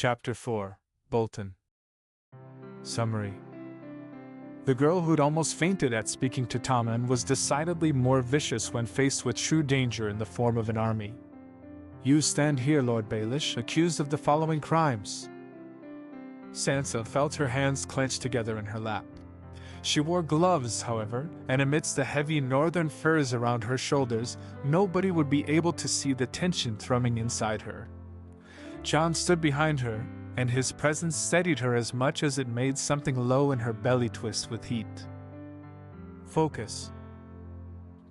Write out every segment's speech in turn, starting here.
Chapter 4, Bolton. Summary. The girl who'd almost fainted at speaking to Tommen was decidedly more vicious when faced with true danger in the form of an army. "You stand here, Lord Baelish, accused of the following crimes." Sansa felt her hands clenched together in her lap. She wore gloves, however, and amidst the heavy northern furs around her shoulders, nobody would be able to see the tension thrumming inside her. Jon stood behind her, and his presence steadied her as much as it made something low in her belly twist with heat. Focus.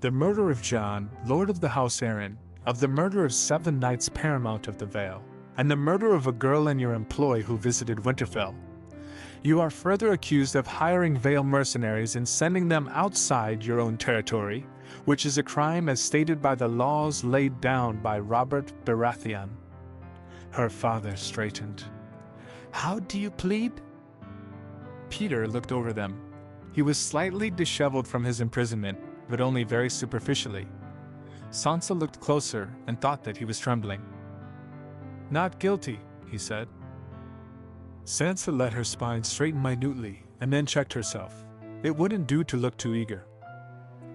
The murder of Jon, Lord of the House Arryn, of the murder of 7 knights paramount of the Vale, and the murder of a girl in your employ who visited Winterfell. You are further accused of hiring Vale mercenaries and sending them outside your own territory, which is a crime as stated by the laws laid down by Robert Baratheon. Her father straightened. "How do you plead?" Peter looked over them. He was slightly disheveled from his imprisonment, but only very superficially. Sansa looked closer and thought that he was trembling. "Not guilty," he said. Sansa let her spine straighten minutely, and then checked herself. It wouldn't do to look too eager.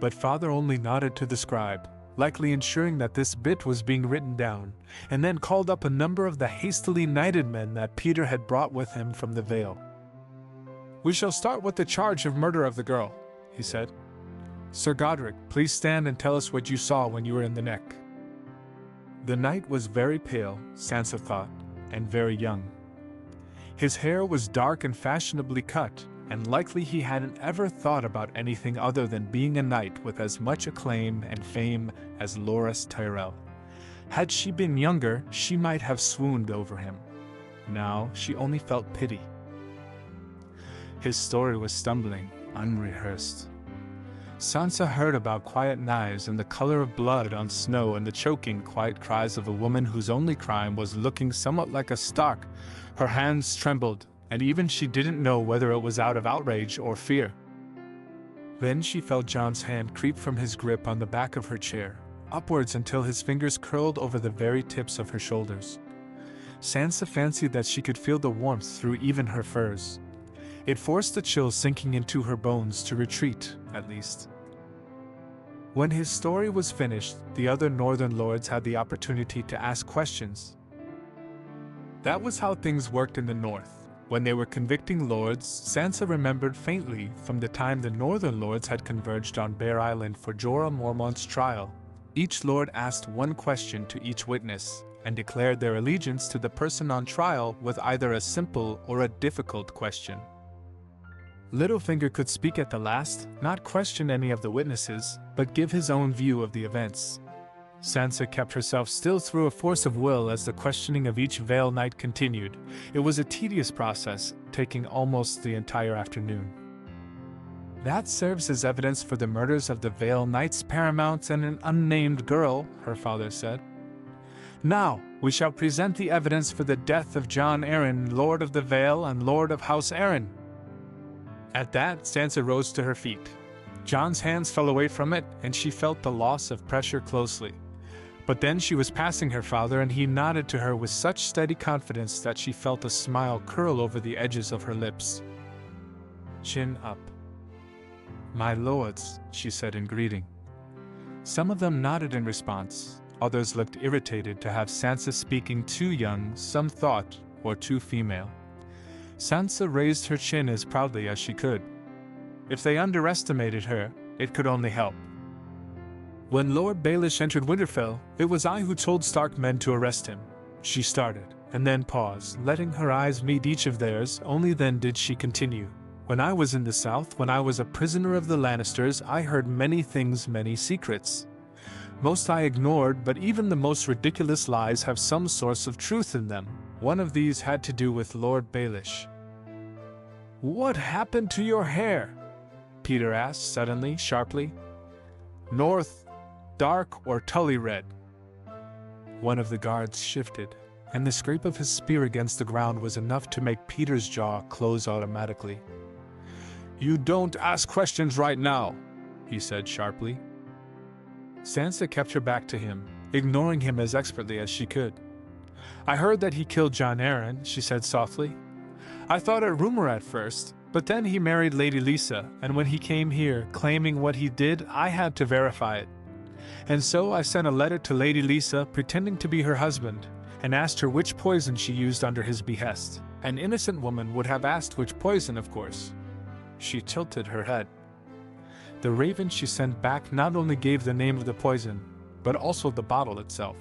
But father only nodded to the scribe, likely ensuring that this bit was being written down, and then called up a number of the hastily knighted men that Peter had brought with him from the Vale. "We shall start with the charge of murder of the girl," he said. "Sir Godric, please stand and tell us what you saw when you were in the neck." The knight was very pale, Sansa thought, and very young. His hair was dark and fashionably cut, and likely he hadn't ever thought about anything other than being a knight with as much acclaim and fame as Loras Tyrell. Had she been younger, she might have swooned over him. Now she only felt pity. His story was stumbling, unrehearsed. Sansa heard about quiet knives and the color of blood on snow and the choking, quiet cries of a woman whose only crime was looking somewhat like a Stark. Her hands trembled, and even she didn't know whether it was out of outrage or fear. Then she felt Jon's hand creep from his grip on the back of her chair, upwards until his fingers curled over the very tips of her shoulders. Sansa fancied that she could feel the warmth through even her furs. It forced the chill sinking into her bones to retreat, at least. When his story was finished, the other northern lords had the opportunity to ask questions. That was how things worked in the north. When they were convicting lords, Sansa remembered faintly from the time the northern lords had converged on Bear Island for Jorah Mormont's trial. Each lord asked one question to each witness, and declared their allegiance to the person on trial with either a simple or a difficult question. Littlefinger could speak at the last, not question any of the witnesses, but give his own view of the events. Sansa kept herself still through a force of will as the questioning of each Vale Knight continued. It was a tedious process, taking almost the entire afternoon. "That serves as evidence for the murders of the Vale Knights Paramount and an unnamed girl," her father said. "Now, we shall present the evidence for the death of Jon Arryn, Lord of the Vale and Lord of House Arryn." At that, Sansa rose to her feet. Jon's hands fell away from it, and she felt the loss of pressure closely. But then she was passing her father, and he nodded to her with such steady confidence that she felt a smile curl over the edges of her lips. Chin up. "My lords," she said in greeting. Some of them nodded in response, others looked irritated to have Sansa speaking too young, some thought, or too female. Sansa raised her chin as proudly as she could. If they underestimated her, it could only help. "When Lord Baelish entered Winterfell, it was I who told Stark men to arrest him," she started, and then paused, letting her eyes meet each of theirs. Only then did she continue. "When I was in the South, when I was a prisoner of the Lannisters, I heard many things, many secrets. Most I ignored, but even the most ridiculous lies have some source of truth in them. One of these had to do with Lord Baelish." "What happened to your hair?" Peter asked suddenly, sharply. "North, dark or tully red?" One of the guards shifted, and the scrape of his spear against the ground was enough to make Peter's jaw close automatically. "You don't ask questions right now," he said sharply. Sansa kept her back to him, ignoring him as expertly as she could. I heard that he killed Jon Arryn, she said softly. I thought it rumor at first, but then he married Lady Lisa, and when he came here claiming what he did, I had to verify it. And so I sent a letter to Lady Lisa pretending to be her husband, and asked her which poison she used under his behest. An innocent woman would have asked which poison, of course. She tilted her head. The raven she sent back not only gave the name of the poison, but also the bottle itself.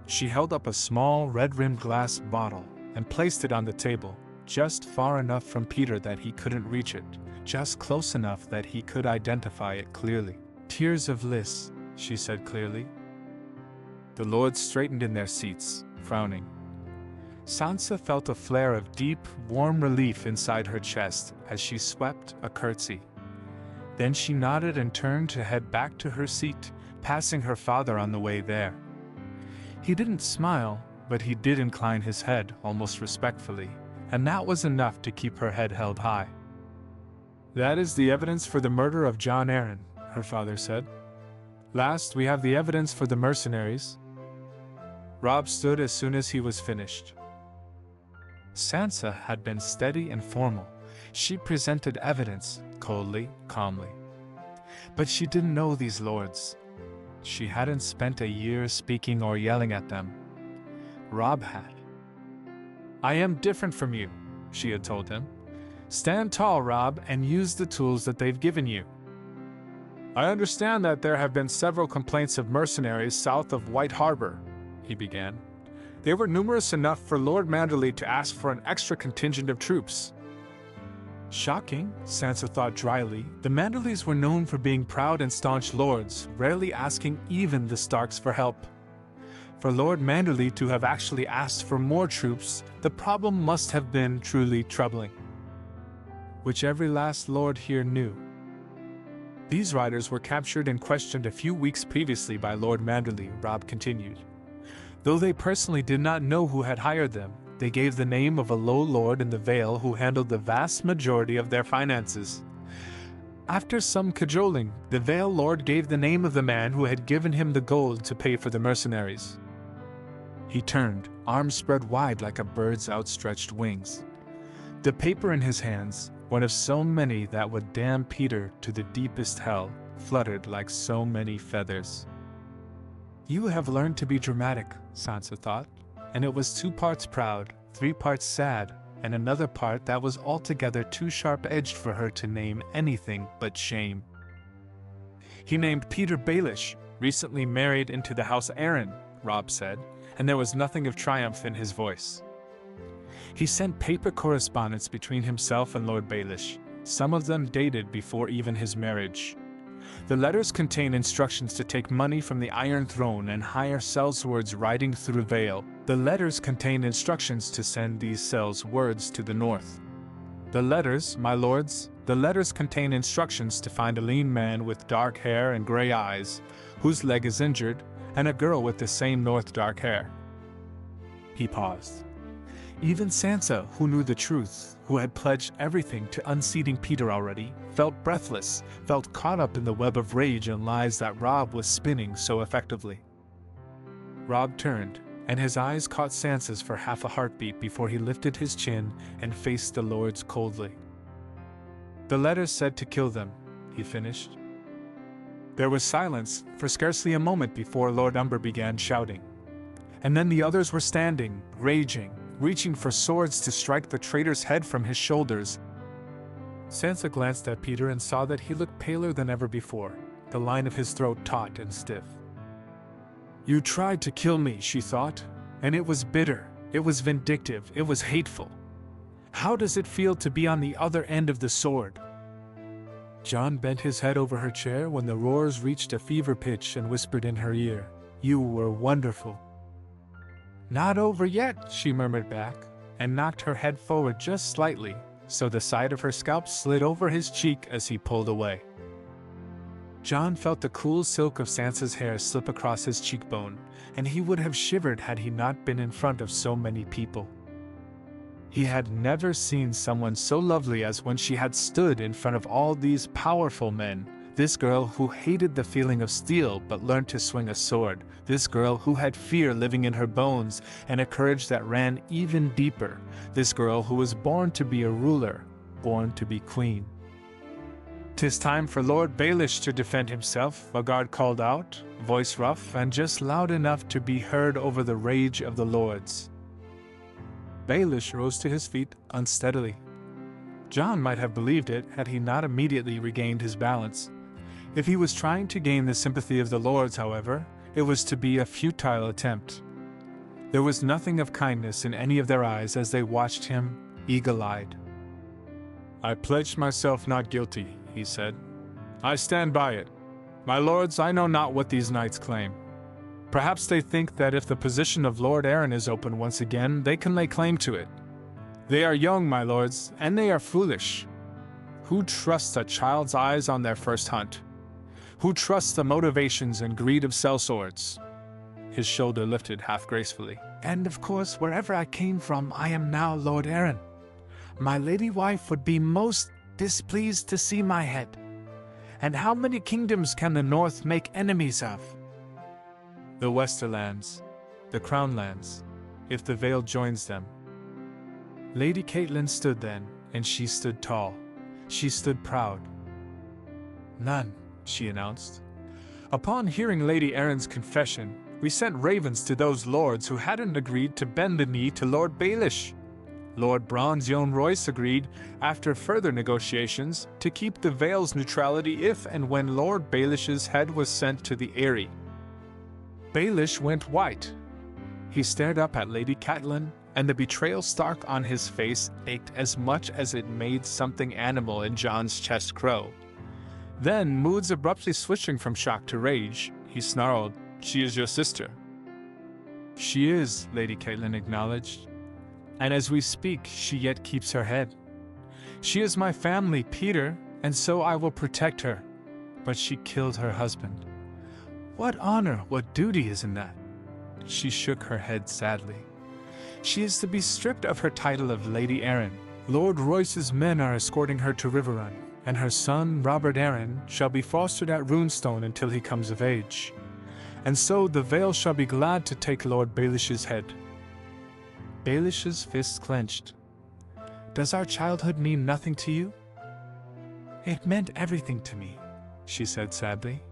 She held up a small red-rimmed glass bottle and placed it on the table, just far enough from Peter that he couldn't reach it, just close enough that he could identify it clearly. Tears of Lys, she said clearly. The lords straightened in their seats, frowning. Sansa felt a flare of deep, warm relief inside her chest as she swept a curtsy. Then she nodded and turned to head back to her seat, passing her father on the way there. He didn't smile, but he did incline his head almost respectfully, and that was enough to keep her head held high. That is the evidence for the murder of Jon Arryn, her father said. Last, we have the evidence for the mercenaries. Robb stood as soon as he was finished. Sansa had been steady and formal. She presented evidence, coldly, calmly. But she didn't know these lords. She hadn't spent a year speaking or yelling at them. Robb had. I am different from you, she had told him. Stand tall, Robb, and use the tools that they've given you. I understand that there have been several complaints of mercenaries south of White Harbor, he began. They were numerous enough for Lord Manderley to ask for an extra contingent of troops. Shocking, Sansa thought dryly. The Manderleys were known for being proud and staunch lords, rarely asking even the Starks for help. For Lord Manderley to have actually asked for more troops, the problem must have been truly troubling. Which every last lord here knew. These riders were captured and questioned a few weeks previously by Lord Manderley, Robb continued. Though they personally did not know who had hired them, they gave the name of a low lord in the Vale who handled the vast majority of their finances. After some cajoling, the Vale lord gave the name of the man who had given him the gold to pay for the mercenaries. He turned, arms spread wide like a bird's outstretched wings. The paper in his hands, one of so many that would damn Peter to the deepest hell, fluttered like so many feathers. You have learned to be dramatic, Sansa thought, and it was 2 parts proud, 3 parts sad, and another part that was altogether too sharp-edged for her to name anything but shame. He named Peter Baelish, recently married into the House Arryn, Robb said, and there was nothing of triumph in his voice. He sent paper correspondence between himself and Lord Baelish, some of them dated before even his marriage. The letters contain instructions to take money from the Iron Throne and hire sellswords riding through Vale. The letters contain instructions to send these sellswords to the north. The letters, my lords, the letters contain instructions to find a lean man with dark hair and gray eyes, whose leg is injured, and a girl with the same north dark hair. He paused. Even Sansa, who knew the truth, who had pledged everything to unseating Peter already, felt breathless, felt caught up in the web of rage and lies that Robb was spinning so effectively. Robb turned, and his eyes caught Sansa's for half a heartbeat before he lifted his chin and faced the lords coldly. The letters said to kill them, he finished. There was silence for scarcely a moment before Lord Umber began shouting. And then the others were standing, raging, reaching for swords to strike the traitor's head from his shoulders. Sansa glanced at Peter and saw that he looked paler than ever before, the line of his throat taut and stiff. You tried to kill me, she thought, and it was bitter, it was vindictive, it was hateful. How does it feel to be on the other end of the sword? Jon bent his head over her chair when the roars reached a fever pitch and whispered in her ear, You were wonderful. Not over yet, she murmured back, and knocked her head forward just slightly, so the side of her scalp slid over his cheek as he pulled away. Jon felt the cool silk of Sansa's hair slip across his cheekbone, and he would have shivered had he not been in front of so many people. He had never seen someone so lovely as when she had stood in front of all these powerful men, This girl who hated the feeling of steel but learned to swing a sword. This girl who had fear living in her bones and a courage that ran even deeper. This girl who was born to be a ruler, born to be queen. "'Tis time for Lord Baelish to defend himself," a guard called out, voice rough and just loud enough to be heard over the rage of the lords. Baelish rose to his feet unsteadily. Jon might have believed it had he not immediately regained his balance. If he was trying to gain the sympathy of the lords, however, it was to be a futile attempt. There was nothing of kindness in any of their eyes as they watched him, eagle-eyed. "I pledged myself not guilty," he said. "I stand by it. My lords, I know not what these knights claim. Perhaps they think that if the position of Lord Arryn is open once again, they can lay claim to it. They are young, my lords, and they are foolish. Who trusts a child's eyes on their first hunt? Who trusts the motivations and greed of sellswords?" His shoulder lifted half gracefully. "And of course, wherever I came from, I am now Lord Arryn. My lady wife would be most displeased to see my head. And how many kingdoms can the North make enemies of?" "The Westerlands, the Crownlands, if the Vale joins them." Lady Catelyn stood then, and she stood tall. She stood proud. "None," she announced. "Upon hearing Lady Arryn's confession, we sent ravens to those lords who hadn't agreed to bend the knee to Lord Baelish. Lord Bronn's Yohn Royce agreed, after further negotiations, to keep the Vale's neutrality if and when Lord Baelish's head was sent to the Eyrie." Baelish went white. He stared up at Lady Catelyn, and the betrayal Stark on his face ached as much as it made something animal in Jon's chest crow. Then, moods abruptly switching from shock to rage, he snarled, "She is your sister." "She is," Lady Catelyn acknowledged. "And as we speak, she yet keeps her head. She is my family, Peter, and so I will protect her. But she killed her husband. What honor, what duty is in that?" She shook her head sadly. "She is to be stripped of her title of Lady Arryn. Lord Royce's men are escorting her to Riverrun, and her son, Robert Arryn, shall be fostered at Runestone until he comes of age. And so the Vale shall be glad to take Lord Baelish's head." Baelish's fists clenched. "Does our childhood mean nothing to you?" "It meant everything to me," she said sadly.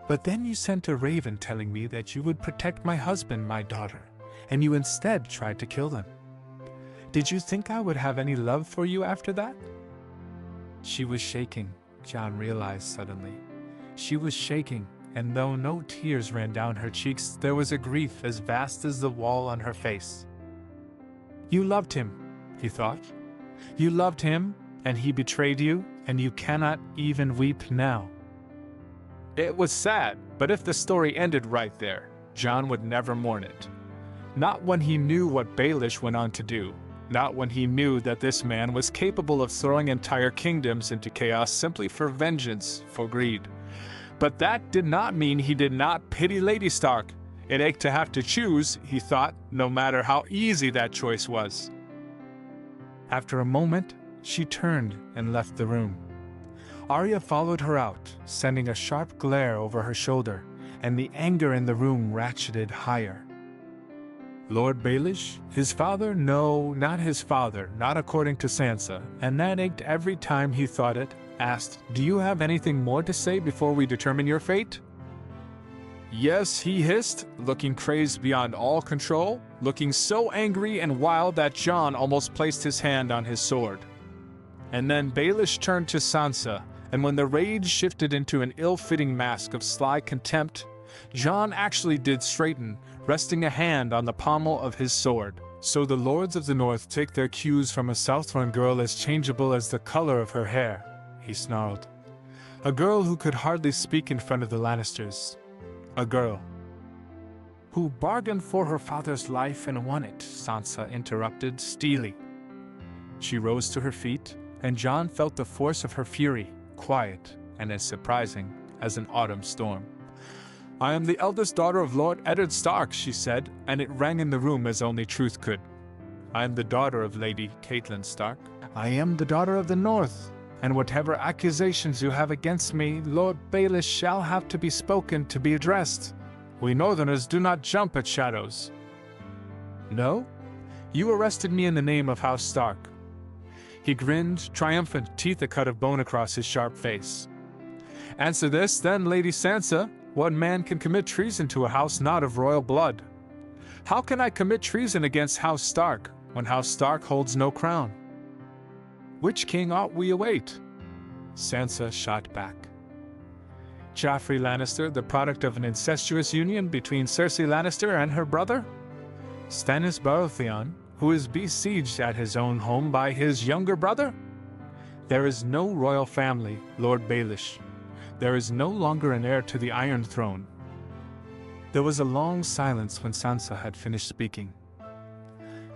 "But then you sent a raven telling me that you would protect my husband, my daughter, and you instead tried to kill them. Did you think I would have any love for you after that?" She was shaking, Jon realized suddenly. She was shaking, and though no tears ran down her cheeks, there was a grief as vast as the wall on her face. "You loved him," he thought. "You loved him, and he betrayed you, and you cannot even weep now." It was sad, but if the story ended right there, Jon would never mourn it. Not when he knew what Baelish went on to do. Not when he knew that this man was capable of throwing entire kingdoms into chaos simply for vengeance, for greed. But that did not mean he did not pity Lady Stark. It ached to have to choose, he thought, no matter how easy that choice was. After a moment, she turned and left the room. Arya followed her out, sending a sharp glare over her shoulder, and the anger in the room ratcheted higher. Lord Baelish? His father? No, not his father, not according to Sansa, and that ached every time he thought it. Asked, "Do you have anything more to say before we determine your fate?" "Yes," he hissed, looking crazed beyond all control, looking so angry and wild that Jon almost placed his hand on his sword. And then Baelish turned to Sansa, and when the rage shifted into an ill-fitting mask of sly contempt, Jon actually did straighten, resting a hand on the pommel of his sword. "So the lords of the North take their cues from a Southron girl as changeable as the color of her hair," he snarled. "A girl who could hardly speak in front of the Lannisters. A girl who bargained for her father's life and won it," Sansa interrupted, steely. She rose to her feet, and Jon felt the force of her fury, quiet and as surprising as an autumn storm. "I am the eldest daughter of Lord Eddard Stark," she said, and it rang in the room as only truth could. "I am the daughter of Lady Catelyn Stark." "I am the daughter of the North," and whatever accusations you have against me, Lord Baelish shall have to be spoken to be addressed. We Northerners do not jump at shadows." "No? You arrested me in the name of House Stark." He grinned, triumphant, teeth a cut of bone across his sharp face. "Answer this, then, Lady Sansa. What man can commit treason to a house not of royal blood? How can I commit treason against House Stark, when House Stark holds no crown? Which king ought we await?" Sansa shot back. "Joffrey Lannister, the product of an incestuous union between Cersei Lannister and her brother? Stannis Baratheon, who is besieged at his own home by his younger brother? There is no royal family, Lord Baelish. There is no longer an heir to the Iron Throne." There was a long silence when Sansa had finished speaking.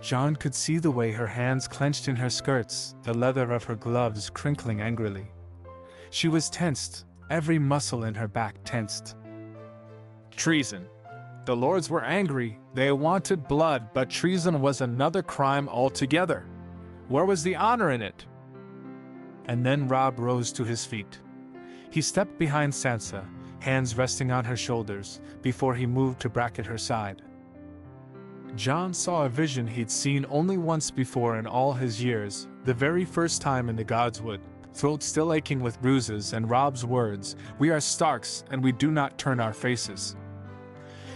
Jon could see the way her hands clenched in her skirts, the leather of her gloves crinkling angrily. She was tensed, every muscle in her back tensed. Treason. The lords were angry, they wanted blood, but treason was another crime altogether. Where was the honor in it? And then Robb rose to his feet. He stepped behind Sansa, hands resting on her shoulders, before he moved to bracket her side. Jon saw a vision he'd seen only once before in all his years, the very first time in the Godswood, throat still aching with bruises, and Robb's words, "We are Starks, and we do not turn our faces."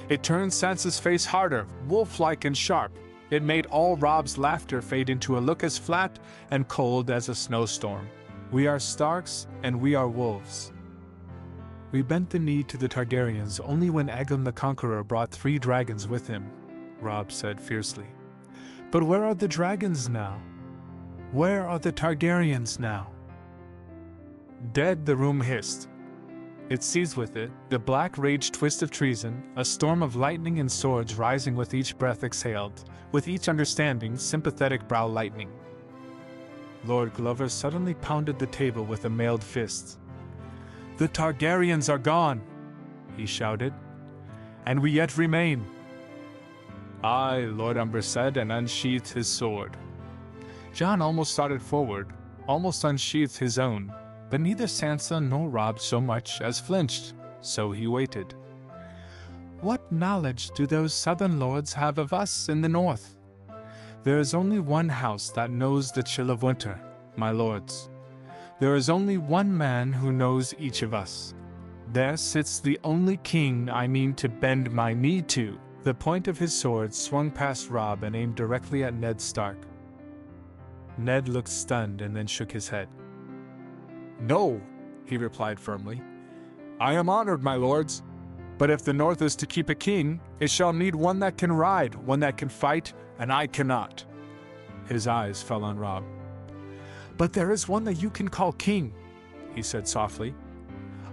It turned Sansa's face harder, wolf-like and sharp. It made all Robb's laughter fade into a look as flat and cold as a snowstorm. "We are Starks, and we are wolves. We bent the knee to the Targaryens only when Aegon the Conqueror brought 3 dragons with him," Robb said fiercely. "But where are the dragons now? Where are the Targaryens now?" "Dead," the room hissed. It seized with it, the black rage twist of treason, a storm of lightning and swords rising with each breath exhaled, with each understanding, sympathetic brow lightening. Lord Glover suddenly pounded the table with a mailed fist. "The Targaryens are gone," he shouted, "and we yet remain." "Aye," Lord Umber said, and unsheathed his sword. Jon almost started forward, almost unsheathed his own, but neither Sansa nor Robb so much as flinched, so he waited. "What knowledge do those southern lords have of us in the north? There is only one house that knows the chill of winter, my lords. There is only one man who knows each of us. There sits the only king I mean to bend my knee to." The point of his sword swung past Robb and aimed directly at Ned Stark. Ned looked stunned and then shook his head. "No," he replied firmly. "I am honored, my lords. But if the North is to keep a king, it shall need one that can ride, one that can fight, and I cannot." His eyes fell on Robb. "But there is one that you can call king," he said softly.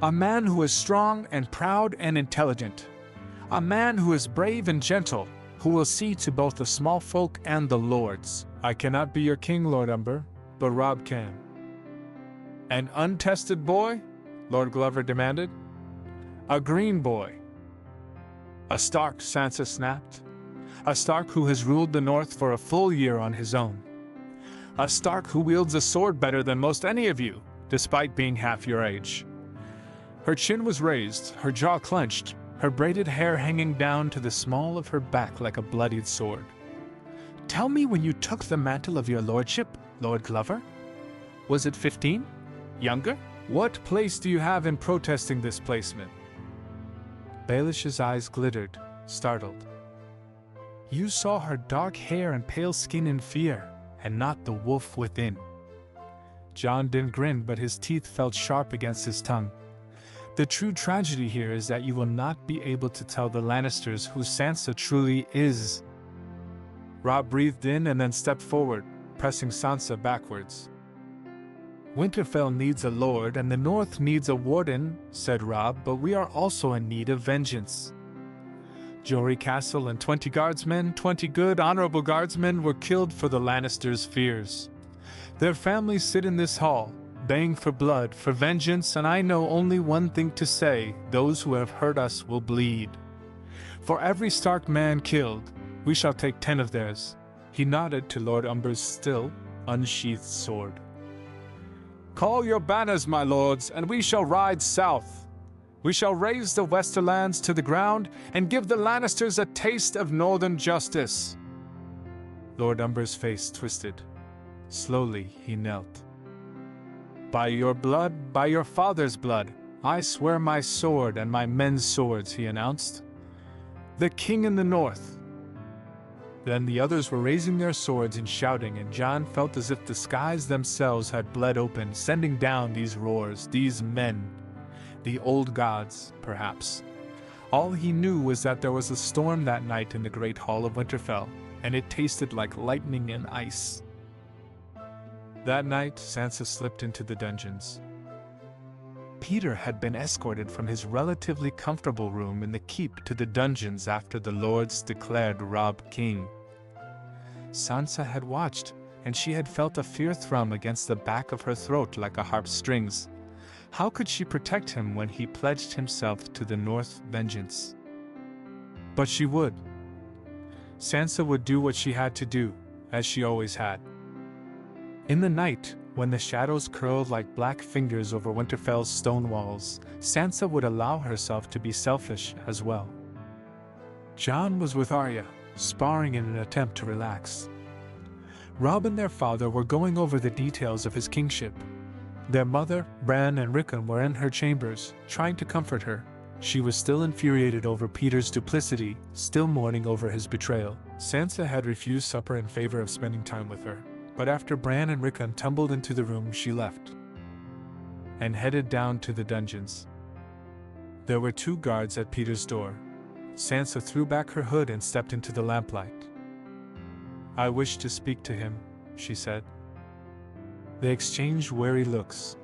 "A man who is strong and proud and intelligent. A man who is brave and gentle, who will see to both the small folk and the lords." "I cannot be your king, Lord Umber, but Robb can." "An untested boy?" Lord Glover demanded. "A green boy." "A Stark," Sansa snapped. "A Stark who has ruled the North for a full year on his own. A Stark who wields a sword better than most any of you, despite being half your age." Her chin was raised, her jaw clenched, her braided hair hanging down to the small of her back like a bloodied sword. "Tell me when you took the mantle of your lordship, Lord Glover? Was it 15? Younger? What place do you have in protesting this placement?" Baelish's eyes glittered, startled. "You saw her dark hair and pale skin in fear, and not the wolf within." Jon didn't grin, but his teeth felt sharp against his tongue. "The true tragedy here is that you will not be able to tell the Lannisters who Sansa truly is." Robb breathed in and then stepped forward, pressing Sansa backwards. "Winterfell needs a lord and the North needs a warden," said Robb, "but we are also in need of vengeance. Jory Castle and 20 guardsmen, 20 good, honorable guardsmen, were killed for the Lannisters' fears. Their families sit in this hall, baying for blood, for vengeance, and I know only one thing to say: those who have hurt us will bleed. For every Stark man killed, we shall take 10 of theirs." He nodded to Lord Umber's still, unsheathed sword. Call your banners, my lords, and we shall ride south. We shall raise the Westerlands to the ground and give the Lannisters a taste of northern justice." Lord Umber's face twisted. Slowly he knelt. "By your blood, by your father's blood, I swear my sword and my men's swords," he announced. "The king in the north." Then the others were raising their swords and shouting, and Jon felt as if the skies themselves had bled open, sending down these roars, these men. The old gods, perhaps. All he knew was that there was a storm that night in the great hall of Winterfell, and it tasted like lightning and ice. That night, Sansa slipped into the dungeons. Peter had been escorted from his relatively comfortable room in the keep to the dungeons after the lords declared Robb king. Sansa had watched, and she had felt a fear thrum against the back of her throat like a harp's strings. How could she protect him when he pledged himself to the North vengeance? But she would. Sansa would do what she had to do, as she always had. In the night, when the shadows curled like black fingers over Winterfell's stone walls, Sansa would allow herself to be selfish as well. Jon was with Arya, sparring in an attempt to relax. Robb and their father were going over the details of his kingship. Their mother, Bran, and Rickon were in her chambers, trying to comfort her. She was still infuriated over Peter's duplicity, still mourning over his betrayal. Sansa had refused supper in favor of spending time with her. But after Bran and Rickon tumbled into the room, she left and headed down to the dungeons. There were 2 guards at Peter's door. Sansa threw back her hood and stepped into the lamplight. "I wish to speak to him," she said. They exchanged wary looks.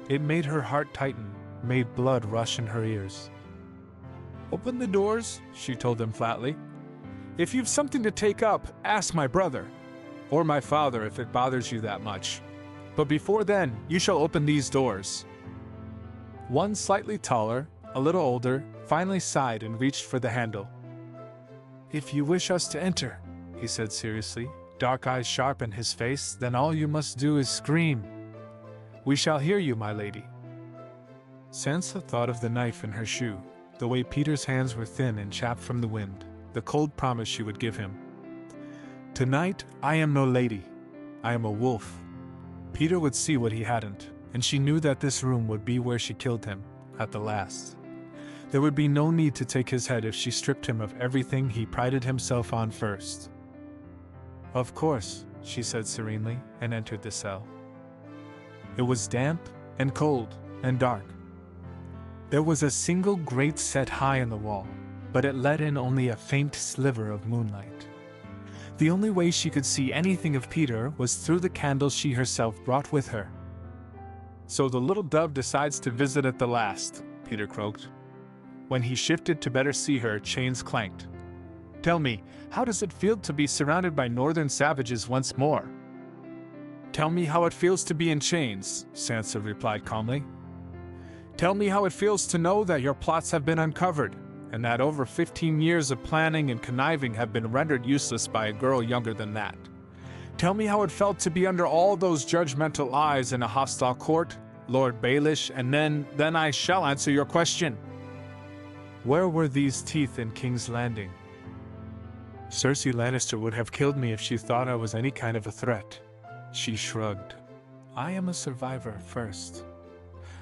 It made her heart tighten, made blood rush in her ears. "Open the doors," she told them flatly. "If you've something to take up, ask my brother. Or my father if it bothers you that much. But before then, you shall open these doors." One slightly taller, a little older, finally sighed and reached for the handle. "If you wish us to enter," he said seriously, dark eyes sharp in his face, "then all you must do is scream. We shall hear you, my lady." Sansa thought of the knife in her shoe, the way Peter's hands were thin and chapped from the wind, the cold promise she would give him. "Tonight, I am no lady. I am a wolf." Peter would see what he hadn't, and she knew that this room would be where she killed him, at the last. There would be no need to take his head if she stripped him of everything he prided himself on first. "Of course," she said serenely, and entered the cell. It was damp, and cold, and dark. There was a single grate set high in the wall, but it let in only a faint sliver of moonlight. The only way she could see anything of Peter was through the candles she herself brought with her. "So the little dove decides to visit at the last," Peter croaked. When he shifted to better see her, chains clanked. "Tell me, how does it feel to be surrounded by northern savages once more?" "Tell me how it feels to be in chains," Sansa replied calmly. "Tell me how it feels to know that your plots have been uncovered, and that over 15 years of planning and conniving have been rendered useless by a girl younger than that. Tell me how it felt to be under all those judgmental eyes in a hostile court, Lord Baelish, and then I shall answer your question. Where were these teeth in King's Landing? Cersei Lannister would have killed me if she thought I was any kind of a threat." She shrugged. "I am a survivor first.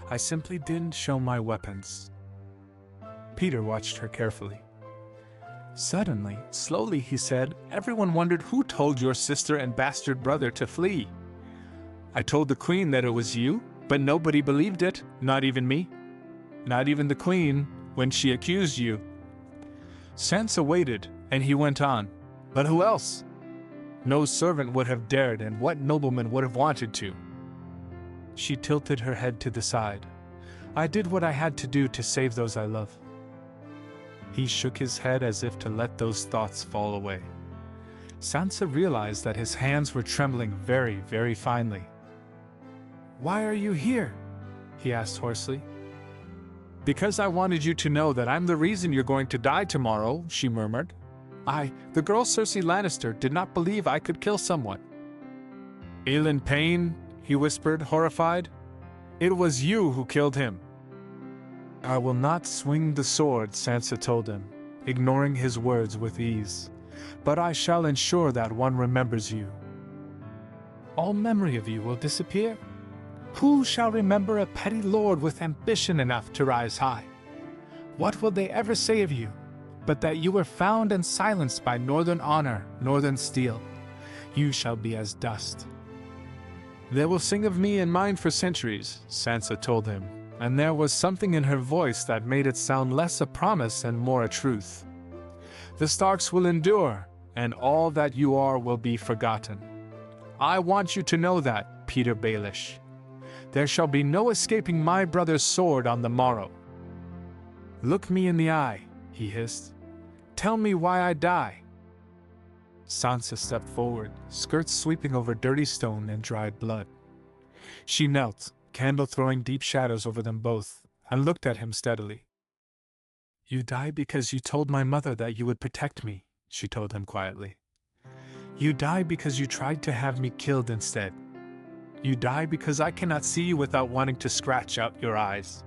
I simply didn't show my weapons." Peter watched her carefully. Suddenly, slowly he said, "Everyone wondered who told your sister and bastard brother to flee. I told the Queen that it was you, but nobody believed it, not even me. Not even the Queen, when she accused you." Sansa waited, and he went on, "But who else? No servant would have dared, and what nobleman would have wanted to?" She tilted her head to the side. "I did what I had to do to save those I love." He shook his head as if to let those thoughts fall away. Sansa realized that his hands were trembling very, very finely. "Why are you here?" he asked hoarsely. "Because I wanted you to know that I'm the reason you're going to die tomorrow," she murmured. The girl Cersei Lannister, did not believe I could kill someone." "Aelin Payne?" he whispered, horrified. It was you who killed him." "I will not swing the sword," Sansa told him, ignoring his words with ease. "But I shall ensure that one remembers you." "All memory of you will disappear? Who shall remember a petty lord with ambition enough to rise high? What will they ever say of you, but that you were found and silenced by northern honor, northern steel? You shall be as dust." "They will sing of me and mine for centuries," Sansa told him, and there was something in her voice that made it sound less a promise and more a truth. "The Starks will endure, and all that you are will be forgotten. I want you to know that, Peter Baelish. There shall be no escaping my brother's sword on the morrow." "Look me in the eye," he hissed. "Tell me why I die." Sansa stepped forward, skirts sweeping over dirty stone and dried blood. She knelt, candle throwing deep shadows over them both, and looked at him steadily. "You die because you told my mother that you would protect me," she told him quietly. "You die because you tried to have me killed instead. You die because I cannot see you without wanting to scratch out your eyes.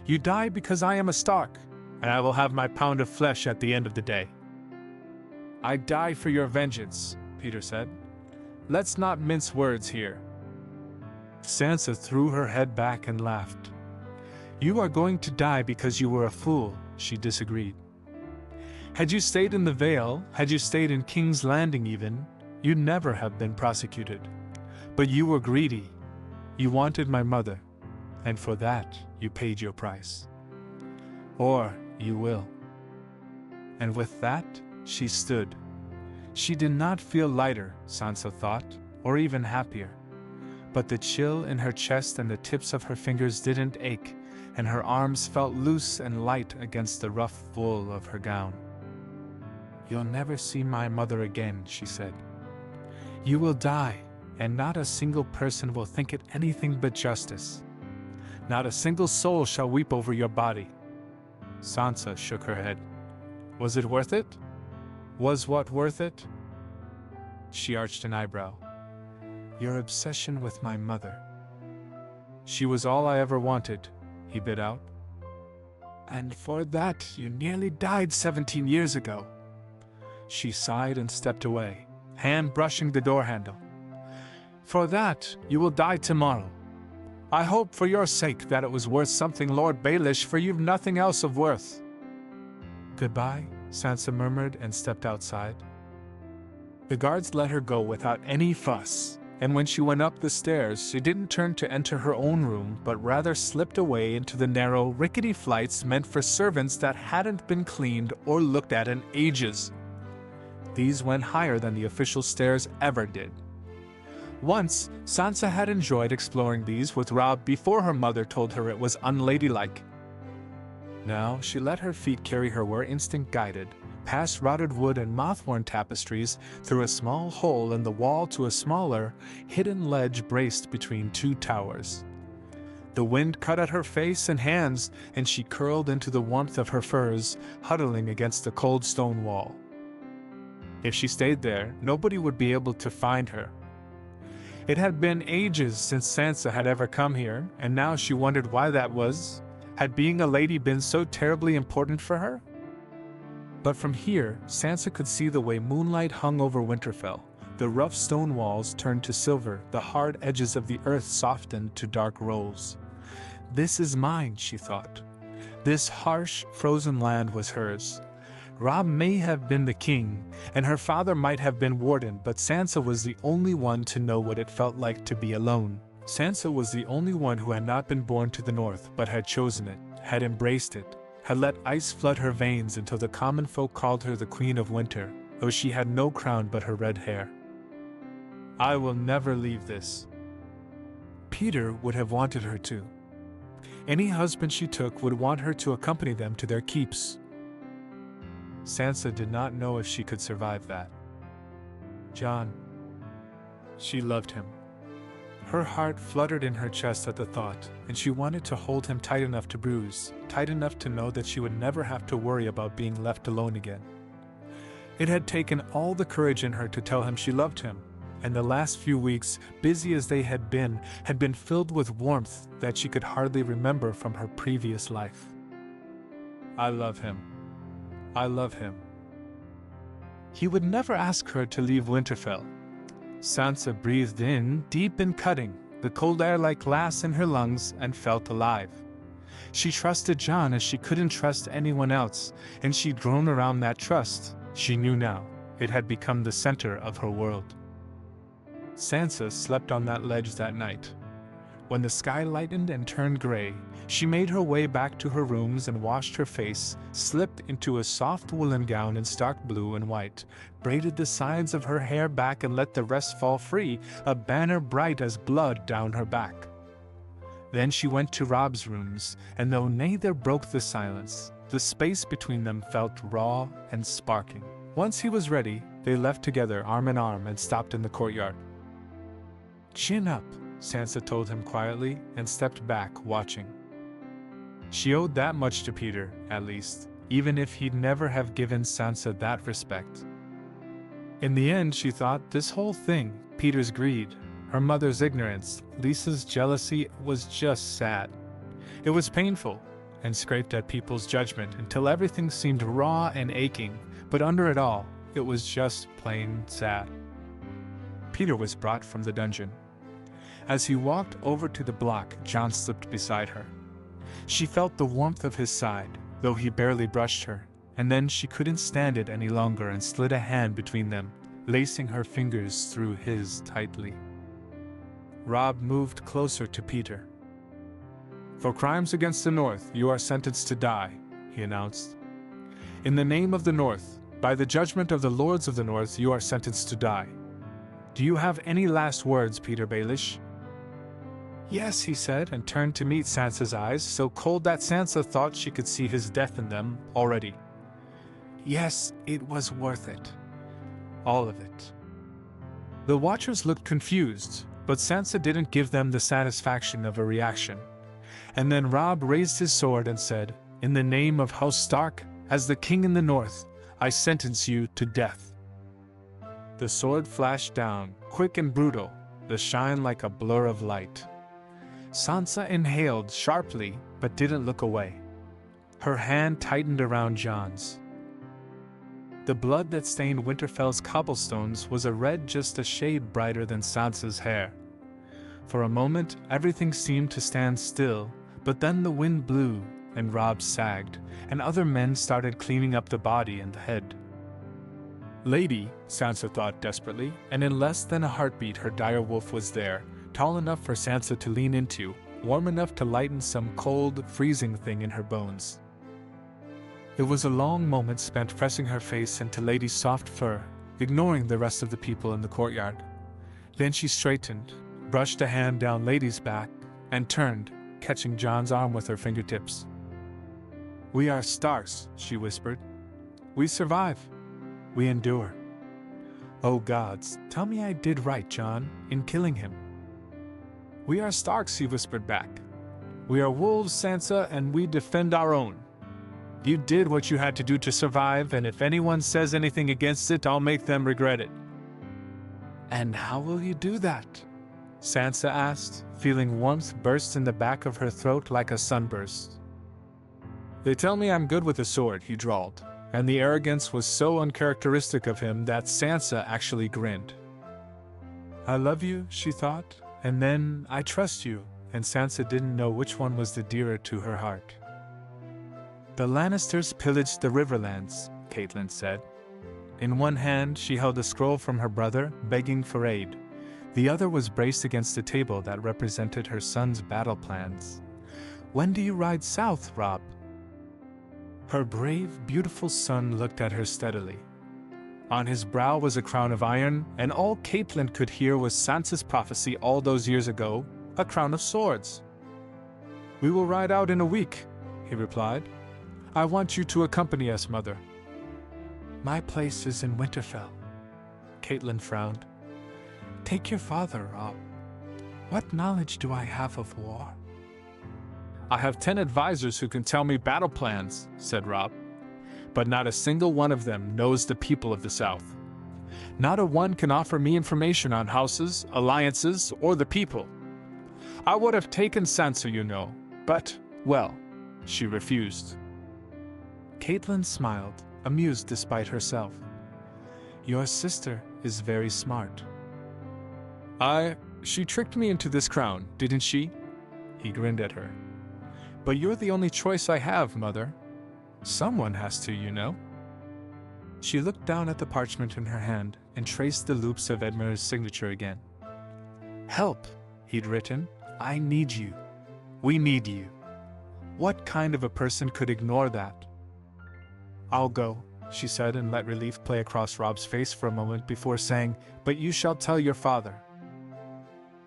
You die because I am a Stark, and I will have my pound of flesh at the end of the day." "I die for your vengeance," Peter said. "Let's not mince words here." Sansa threw her head back and laughed. "You are going to die because you were a fool," she disagreed. "Had you stayed in the Vale, had you stayed in King's Landing even, you'd never have been prosecuted. But you were greedy. You wanted my mother, and for that you paid your price. Or you will." And with that, she stood. She did not feel lighter, Sansa thought, or even happier. But the chill in her chest and the tips of her fingers didn't ache, and her arms felt loose and light against the rough wool of her gown. "You'll never see my mother again," she said. "You will die, and not a single person will think it anything but justice. Not a single soul shall weep over your body." Sansa shook her head. "Was it worth it? Was what worth it?" She arched an eyebrow. "Your obsession with my mother." "She was all I ever wanted," he bit out. "And for that you nearly died 17 years ago." She sighed and stepped away, hand brushing the door handle. "For that you will die tomorrow. I hope for your sake that it was worth something, Lord Baelish, for you've nothing else of worth." "Goodbye," Sansa murmured and stepped outside. The guards let her go without any fuss, and when she went up the stairs, she didn't turn to enter her own room, but rather slipped away into the narrow, rickety flights meant for servants that hadn't been cleaned or looked at in ages. These went higher than the official stairs ever did. Once, Sansa had enjoyed exploring these with Robb before her mother told her it was unladylike. Now she let her feet carry her where instinct guided, past rotted wood and moth-worn tapestries, through a small hole in the wall to a smaller, hidden ledge braced between two towers. The wind cut at her face and hands, and she curled into the warmth of her furs, huddling against the cold stone wall. If she stayed there, nobody would be able to find her. It had been ages since Sansa had ever come here, and now she wondered why that was. Had being a lady been so terribly important for her? But from here, Sansa could see the way moonlight hung over Winterfell. The rough stone walls turned to silver, the hard edges of the earth softened to dark rolls. This is mine, she thought. This harsh, frozen land was hers. Robb may have been the king, and her father might have been warden, but Sansa was the only one to know what it felt like to be alone. Sansa was the only one who had not been born to the north, but had chosen it, had embraced it, had let ice flood her veins until the common folk called her the Queen of Winter, though she had no crown but her red hair. "I will never leave this." Peter would have wanted her to. Any husband she took would want her to accompany them to their keeps. Sansa did not know if she could survive that. Jon. She loved him. Her heart fluttered in her chest at the thought, and she wanted to hold him tight enough to bruise, tight enough to know that she would never have to worry about being left alone again. It had taken all the courage in her to tell him she loved him, and the last few weeks, busy as they had been filled with warmth that she could hardly remember from her previous life. I love him. I love him. He would never ask her to leave Winterfell. Sansa breathed in, deep and cutting, the cold air like glass in her lungs, and felt alive. She trusted Jon as she couldn't trust anyone else, and she'd grown around that trust. She knew now. It had become the center of her world. Sansa slept on that ledge that night. When the sky lightened and turned gray, she made her way back to her rooms and washed her face, slipped into a soft woolen gown in stark blue and white, braided the sides of her hair back and let the rest fall free, a banner bright as blood down her back. Then she went to Robb's rooms, and though neither broke the silence, the space between them felt raw and sparking. Once he was ready, they left together arm in arm and stopped in the courtyard. "Chin up," Sansa told him quietly, and stepped back, watching. She owed that much to Peter, at least, even if he'd never have given Sansa that respect. In the end, she thought, this whole thing, Peter's greed, her mother's ignorance, Lisa's jealousy, was just sad. It was painful, and scraped at people's judgment until everything seemed raw and aching, but under it all, it was just plain sad. Peter was brought from the dungeon. As he walked over to the block, Jon slipped beside her. She felt the warmth of his side, though he barely brushed her, and then she couldn't stand it any longer and slid a hand between them, lacing her fingers through his tightly. Robb moved closer to Peter. "For crimes against the North, you are sentenced to die," he announced. "In the name of the North, by the judgment of the Lords of the North, you are sentenced to die. Do you have any last words, Peter Baelish?" "Yes," he said, and turned to meet Sansa's eyes, so cold that Sansa thought she could see his death in them already. "Yes, it was worth it. All of it." The Watchers looked confused, but Sansa didn't give them the satisfaction of a reaction. And then Robb raised his sword and said, "In the name of House Stark, as the king in the North, I sentence you to death." The sword flashed down, quick and brutal, the shine like a blur of light. Sansa inhaled sharply, but didn't look away. Her hand tightened around Jon's. The blood that stained Winterfell's cobblestones was a red just a shade brighter than Sansa's hair. For a moment, everything seemed to stand still, but then the wind blew, and Robb sagged, and other men started cleaning up the body and the head. Lady, Sansa thought desperately, and in less than a heartbeat her direwolf was there, tall enough for Sansa to lean into, warm enough to lighten some cold, freezing thing in her bones. It was a long moment spent pressing her face into Lady's soft fur, ignoring the rest of the people in the courtyard. Then she straightened, brushed a hand down Lady's back, and turned, catching Jon's arm with her fingertips. "We are Starks," she whispered. "We survive. We endure. Oh gods, tell me I did right, Jon, in killing him." "We are Starks," he whispered back. "We are wolves, Sansa, and we defend our own. You did what you had to do to survive, and if anyone says anything against it, I'll make them regret it." "And how will you do that?" Sansa asked, feeling warmth burst in the back of her throat like a sunburst. "They tell me I'm good with a sword," he drawled, and the arrogance was so uncharacteristic of him that Sansa actually grinned. "I love you," she thought, and then, "I trust you," and Sansa didn't know which one was the dearer to her heart. "The Lannisters pillaged the Riverlands," Catelyn said. In one hand she held a scroll from her brother, begging for aid. The other was braced against a table that represented her son's battle plans. "When do you ride south, Robb?" Her brave, beautiful son looked at her steadily. On his brow was a crown of iron, and all Catelyn could hear was Sansa's prophecy all those years ago, a crown of swords. "We will ride out in a week," he replied. "I want you to accompany us, Mother." "My place is in Winterfell." Catelyn frowned. "Take your father, Robb. What knowledge do I have of war?" "I have 10 advisors who can tell me battle plans," said Robb. "But not a single one of them knows the people of the South. Not a one can offer me information on houses, alliances, or the people. I would have taken Sansa, you know, but, well, she refused." Caitlin smiled, amused despite herself. "Your sister is very smart." She tricked me into this crown, didn't she?" He grinned at her. "But you're the only choice I have, Mother. Someone has to, you know." She looked down at the parchment in her hand and traced the loops of Edmure's signature again. "Help," he'd written. "I need you. We need you." What kind of a person could ignore that? "I'll go," she said, and let relief play across Rob's face for a moment before saying, "But you shall tell your father."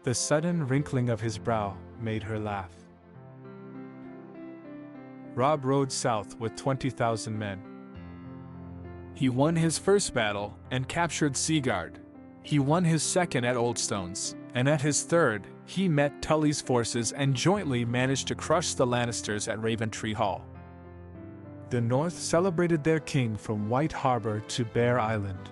The sudden wrinkling of his brow made her laugh. Robb rode south with 20,000 men. He won his first battle and captured Seaguard. He won his second at Oldstones, and at his third, he met Tully's forces and jointly managed to crush the Lannisters at Raventree Hall. The North celebrated their king from White Harbor to Bear Island.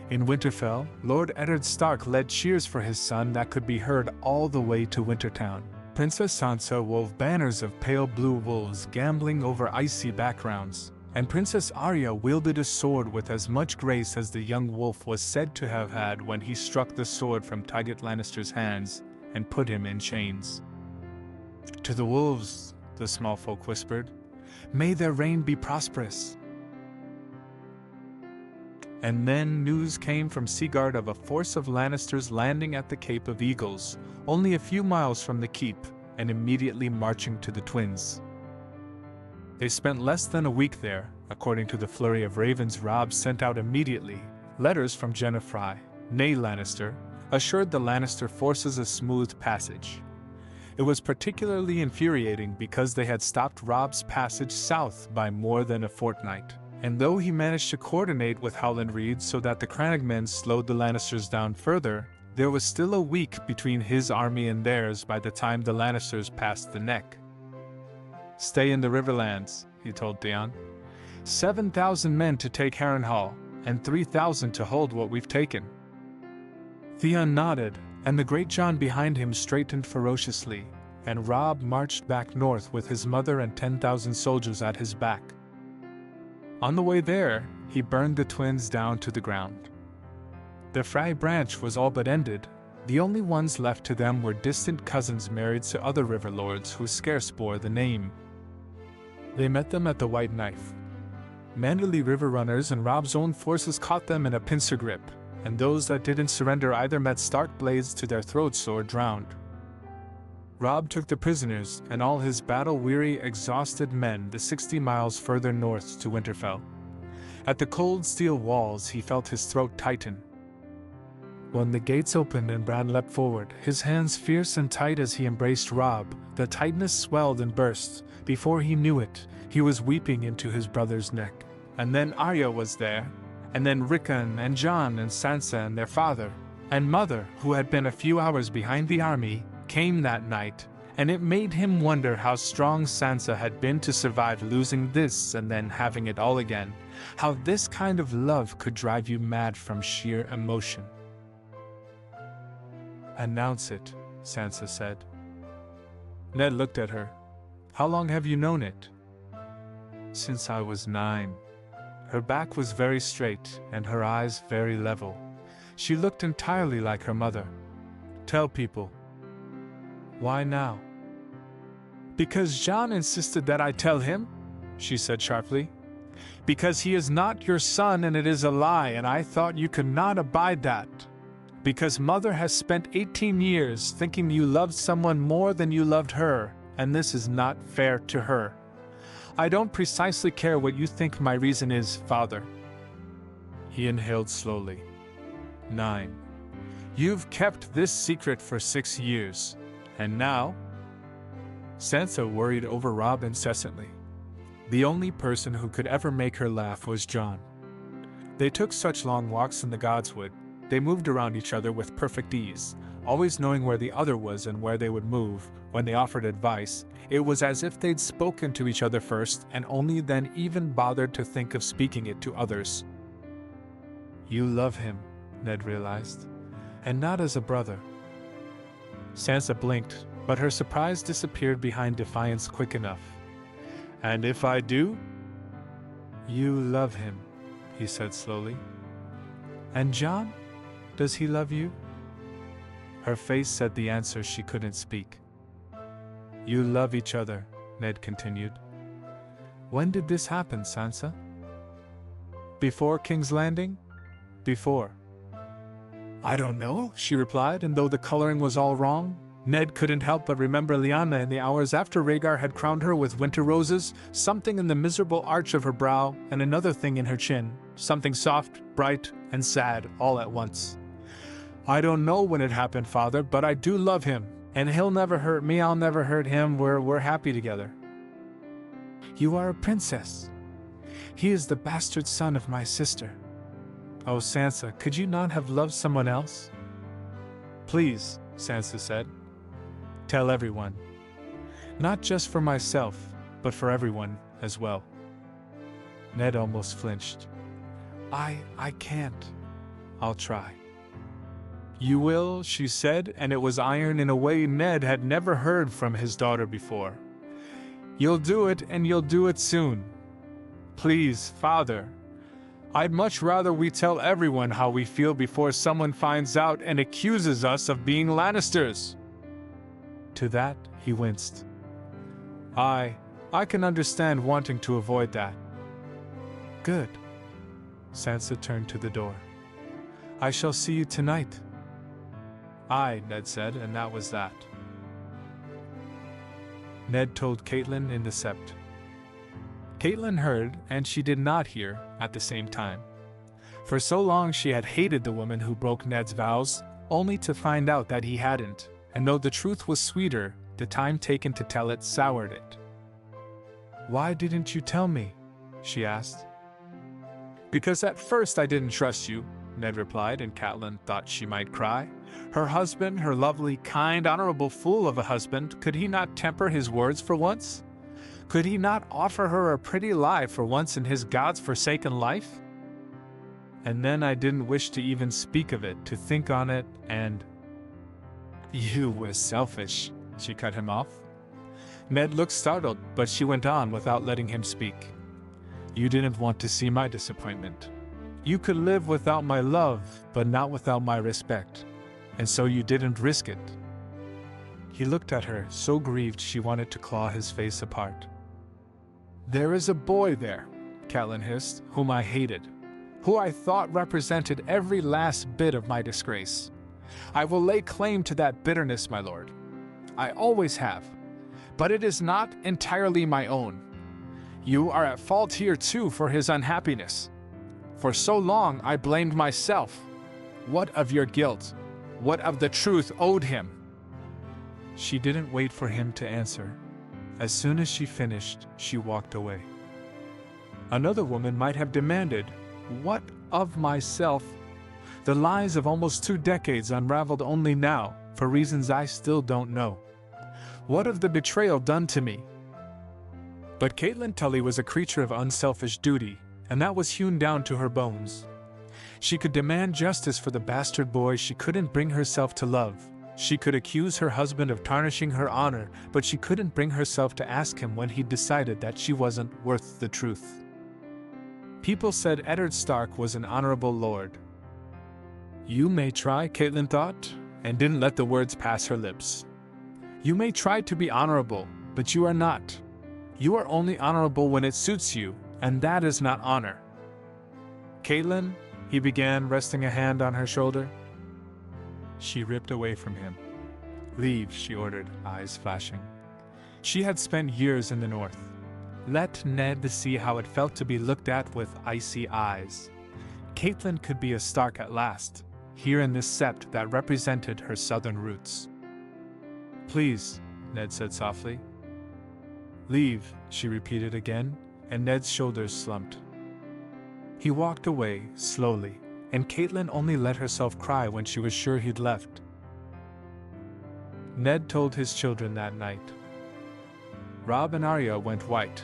In Winterfell, Lord Eddard Stark led cheers for his son that could be heard all the way to Wintertown. Princess Sansa wove banners of pale blue wolves gambling over icy backgrounds, and Princess Arya wielded a sword with as much grace as the young wolf was said to have had when he struck the sword from Tygett Lannister's hands and put him in chains. "To the wolves," the small folk whispered. "May their reign be prosperous." And then news came from Seaguard of a force of Lannisters landing at the Cape of Eagles, only a few miles from the keep, and immediately marching to the Twins. They spent less than a week there, according to the flurry of ravens Robb sent out immediately. Letters from Jenna Fry, née Lannister, assured the Lannister forces a smooth passage. It was particularly infuriating because they had stopped Robb's passage south by more than a fortnight. And though he managed to coordinate with Howland Reed so that the Crannogmen slowed the Lannisters down further, there was still a week between his army and theirs by the time the Lannisters passed the Neck. "Stay in the Riverlands," he told Theon. 7,000 men to take Harrenhal, and 3,000 to hold what we've taken." Theon nodded, and the Great John behind him straightened ferociously, and Robb marched back north with his mother and 10,000 soldiers at his back. On the way there, he burned the Twins down to the ground. The Frey branch was all but ended. The only ones left to them were distant cousins married to other river lords who scarce bore the name. They met them at the White Knife. Manderly river runners and Robb's own forces caught them in a pincer grip, and those that didn't surrender either met Stark blades to their throats or drowned. Robb took the prisoners and all his battle-weary, exhausted men the 60 miles further north to Winterfell. At the cold steel walls he felt his throat tighten. When the gates opened and Bran leapt forward, his hands fierce and tight as he embraced Robb, the tightness swelled and burst. Before he knew it, he was weeping into his brother's neck. And then Arya was there, and then Rickon and Jon and Sansa and their father, and mother, who had been a few hours behind the army, came that night, and it made him wonder how strong Sansa had been to survive losing this and then having it all again, how this kind of love could drive you mad from sheer emotion. "Announce it," Sansa said. Ned looked at her. "How long have you known it?" "Since I was 9. Her back was very straight and her eyes very level. She looked entirely like her mother. "Tell people." "Why now?" "Because Jon insisted that I tell him," she said sharply. "Because he is not your son and it is a lie and I thought you could not abide that. Because Mother has spent 18 years thinking you loved someone more than you loved her, and this is not fair to her. I don't precisely care what you think my reason is, Father." He inhaled slowly. 9. "You've kept this secret for 6 years. And now?" Sansa worried over Robb incessantly. The only person who could ever make her laugh was Jon. They took such long walks in the Godswood. They moved around each other with perfect ease, always knowing where the other was and where they would move. When they offered advice, it was as if they'd spoken to each other first and only then even bothered to think of speaking it to others. You love him, Ned realized, and not as a brother. Sansa blinked, but her surprise disappeared behind defiance quick enough. And if I do? You love him, he said slowly. And Jon? Does he love you? Her face said the answer she couldn't speak. You love each other, Ned continued. When did this happen, Sansa? Before King's Landing? Before. I don't know, she replied, and though the coloring was all wrong, Ned couldn't help but remember Lyanna in the hours after Rhaegar had crowned her with winter roses, something in the miserable arch of her brow and another thing in her chin, something soft, bright, and sad all at once. I don't know when it happened, Father, but I do love him, and he'll never hurt me, I'll never hurt him, we're happy together. You are a princess. He is the bastard son of my sister. Oh, Sansa, could you not have loved someone else? Please, Sansa said. Tell everyone. Not just for myself, but for everyone as well. Ned almost flinched. I can't. I'll try. You will, she said, and it was iron in a way Ned had never heard from his daughter before. You'll do it, and you'll do it soon. Please, Father. I'd much rather we tell everyone how we feel before someone finds out and accuses us of being Lannisters. To that, he winced. I can understand wanting to avoid that. Good. Sansa turned to the door. I shall see you tonight. Aye, Ned said, and that was that. Ned told Catelyn in the sept. Catelyn heard, and she did not hear, at the same time. For so long she had hated the woman who broke Ned's vows, only to find out that he hadn't, and though the truth was sweeter, the time taken to tell it soured it. Why didn't you tell me? She asked. Because at first I didn't trust you, Ned replied, and Catelyn thought she might cry. Her husband, her lovely, kind, honorable fool of a husband, could he not temper his words for once? Could he not offer her a pretty lie for once in his God's forsaken life? And then I didn't wish to even speak of it, to think on it, and... You were selfish, she cut him off. Ned looked startled, but she went on without letting him speak. You didn't want to see my disappointment. You could live without my love, but not without my respect, and so you didn't risk it. He looked at her, so grieved she wanted to claw his face apart. There is a boy there, Catelyn hissed, whom I hated, who I thought represented every last bit of my disgrace. I will lay claim to that bitterness, my lord. I always have, but it is not entirely my own. You are at fault here too for his unhappiness. For so long I blamed myself. What of your guilt? What of the truth owed him? She didn't wait for him to answer. As soon as she finished, she walked away. Another woman might have demanded, what of myself? The lies of almost 2 decades unraveled only now, for reasons I still don't know. What of the betrayal done to me? But Catelyn Tully was a creature of unselfish duty, and that was hewn down to her bones. She could demand justice for the bastard boy she couldn't bring herself to love. She could accuse her husband of tarnishing her honor, but she couldn't bring herself to ask him when he'd decided that she wasn't worth the truth. People said Eddard Stark was an honorable lord. You may try, Catelyn thought, and didn't let the words pass her lips. You may try to be honorable, but you are not. You are only honorable when it suits you, and that is not honor. Catelyn, he began, resting a hand on her shoulder. She ripped away from him. Leave, she ordered, eyes flashing. She had spent years in the north. Let Ned see how it felt to be looked at with icy eyes. Catelyn could be a Stark at last, here in this sept that represented her southern roots. Please, Ned said softly. Leave, she repeated again, and Ned's shoulders slumped. He walked away, slowly, and Catelyn only let herself cry when she was sure he'd left. Ned told his children that night. Robb and Arya went white.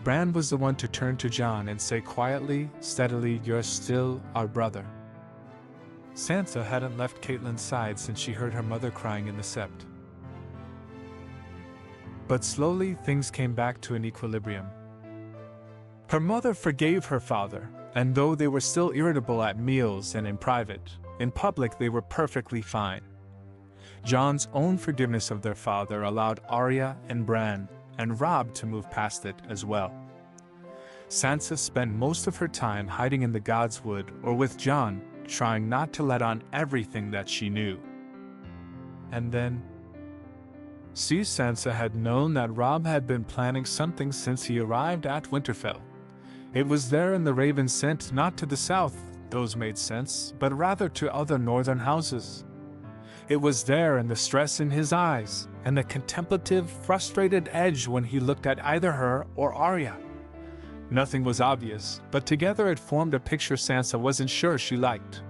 Bran was the one to turn to Jon and say quietly, steadily, "You're still our brother." Sansa hadn't left Catelyn's side since she heard her mother crying in the sept. But slowly things came back to an equilibrium. Her mother forgave her father, and though they were still irritable at meals and in private, in public they were perfectly fine. Jon's own forgiveness of their father allowed Arya and Bran and Robb to move past it as well. Sansa spent most of her time hiding in the Godswood or with Jon, trying not to let on everything that she knew. And then, Sansa had known that Robb had been planning something since he arrived at Winterfell. It was there in the ravens sent not to the south, those made sense, but rather to other northern houses. It was there in the stress in his eyes, and the contemplative, frustrated edge when he looked at either her or Arya. Nothing was obvious, but together it formed a picture Sansa wasn't sure she liked.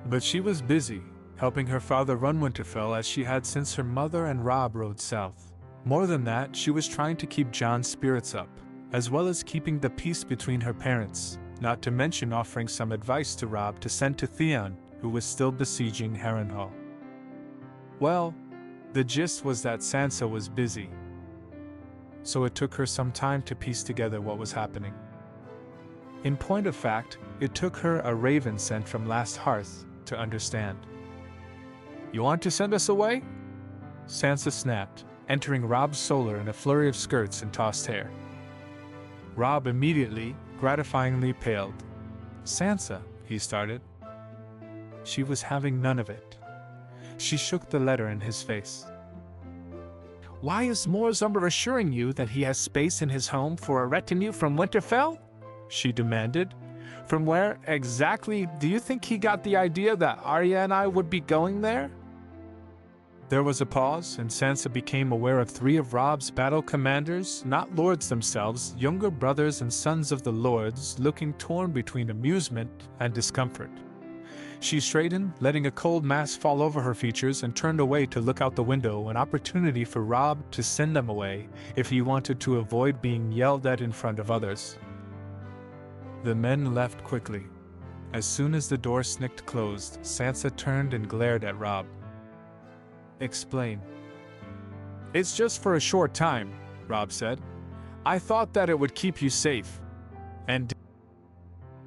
But she was busy, helping her father run Winterfell as she had since her mother and Robb rode south. More than that, she was trying to keep Jon's spirits up, as well as keeping the peace between her parents, not to mention offering some advice to Robb to send to Theon, who was still besieging Harrenhal. Well, the gist was that Sansa was busy, so it took her some time to piece together what was happening. In point of fact, it took her a raven sent from Last Hearth to understand. "You want to send us away?" Sansa snapped, entering Robb's solar in a flurry of skirts and tossed hair. Robb immediately, gratifyingly paled. "Sansa," he started. She was having none of it. She shook the letter in his face. "Why is Morzumber assuring you that he has space in his home for a retinue from Winterfell?" she demanded. "From where exactly do you think he got the idea that Arya and I would be going there?" There was a pause, and Sansa became aware of 3 of Robb's battle commanders, not lords themselves, younger brothers and sons of the lords, looking torn between amusement and discomfort. She straightened, letting a cold mask fall over her features, and turned away to look out the window, an opportunity for Robb to send them away if he wanted to avoid being yelled at in front of others. The men left quickly. As soon as the door snicked closed, Sansa turned and glared at Robb. "Explain." "It's just for a short time," Robb said. "I thought that it would keep you safe." "And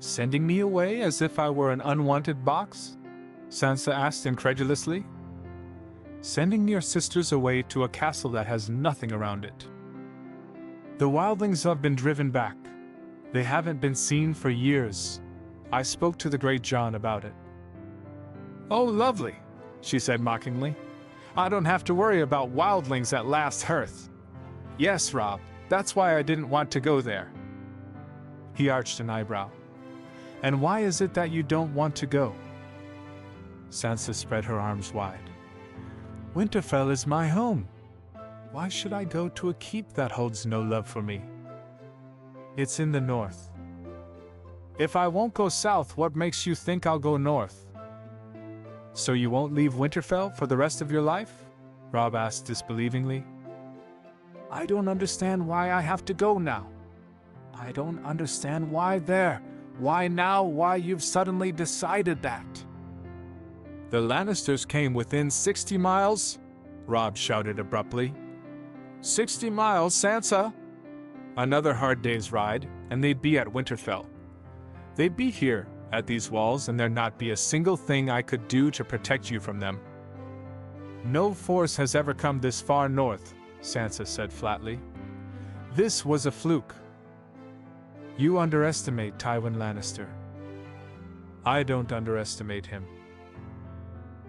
sending me away as if I were an unwanted box?" Sansa asked incredulously. "Sending your sisters away to a castle that has nothing around it. The wildlings have been driven back. They haven't been seen for years. I spoke to the great Jon about it." "Oh, lovely," she said mockingly. "I don't have to worry about wildlings at Last Hearth." "Yes, Robb, that's why I didn't want to go there." He arched an eyebrow. "And why is it that you don't want to go?" Sansa spread her arms wide. "Winterfell is my home. Why should I go to a keep that holds no love for me? It's in the north." "If I won't go south, what makes you think I'll go north?" "So you won't leave Winterfell for the rest of your life?" Robb asked disbelievingly. "I don't understand why I have to go now. I don't understand why there. Why now? Why you've suddenly decided that?" "The Lannisters came within 60 miles?" Robb shouted abruptly. 60 miles, Sansa!" Another hard day's ride, and they'd be at Winterfell. They'd be here, at these walls, and there'd not be a single thing I could do to protect you from them. "No force has ever come this far north," Sansa said flatly. "This was a fluke. You underestimate Tywin Lannister." "I don't underestimate him."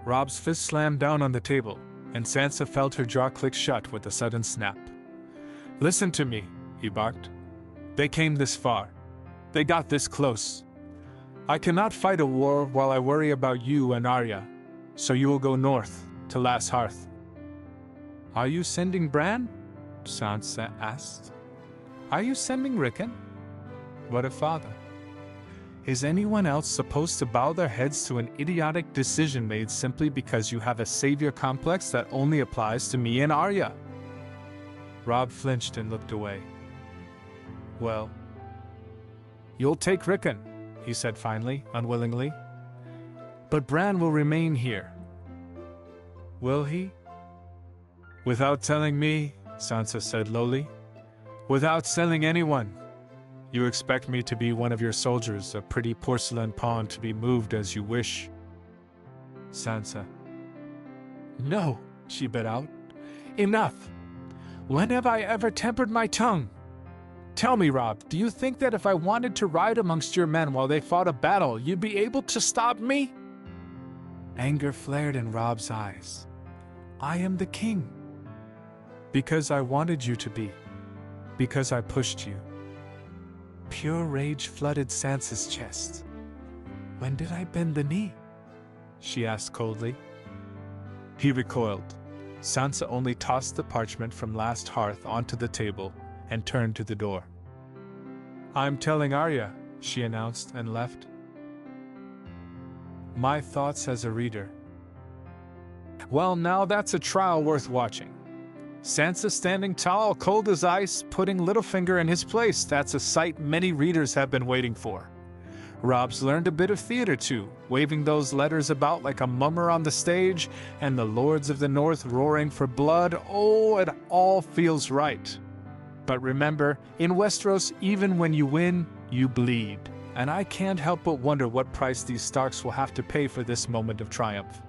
Robb's fist slammed down on the table, and Sansa felt her jaw click shut with a sudden snap. "Listen to me," he barked. "They came this far. They got this close. I cannot fight a war while I worry about you and Arya, so you will go north, to Last Hearth." "Are you sending Bran?" Sansa asked. "Are you sending Rickon? What a father. Is anyone else supposed to bow their heads to an idiotic decision made simply because you have a savior complex that only applies to me and Arya?" Robb flinched and looked away. Well, you'll take Rickon, he said finally, unwillingly. But Bran will remain here. Will he? Without telling me, Sansa said lowly. Without telling anyone. You expect me to be one of your soldiers, a pretty porcelain pawn to be moved as you wish. Sansa. No, she bit out. Enough. When have I ever tempered my tongue? Tell me, Robb, do you think that if I wanted to ride amongst your men while they fought a battle, you'd be able to stop me? Anger flared in Robb's eyes. I am the king. Because I wanted you to be. Because I pushed you. Pure rage flooded Sansa's chest. When did I bend the knee? She asked coldly. He recoiled. Sansa only tossed the parchment from last hearth onto the table and turned to the door. I'm telling Arya, she announced and left. My thoughts as a reader. Well, now that's a trial worth watching. Sansa standing tall, cold as ice, putting Littlefinger in his place. That's a sight many readers have been waiting for. Robb's learned a bit of theater too, waving those letters about like a mummer on the stage, and the Lords of the North roaring for blood. Oh, it all feels right. But remember, in Westeros, even when you win, you bleed. And I can't help but wonder what price these Starks will have to pay for this moment of triumph.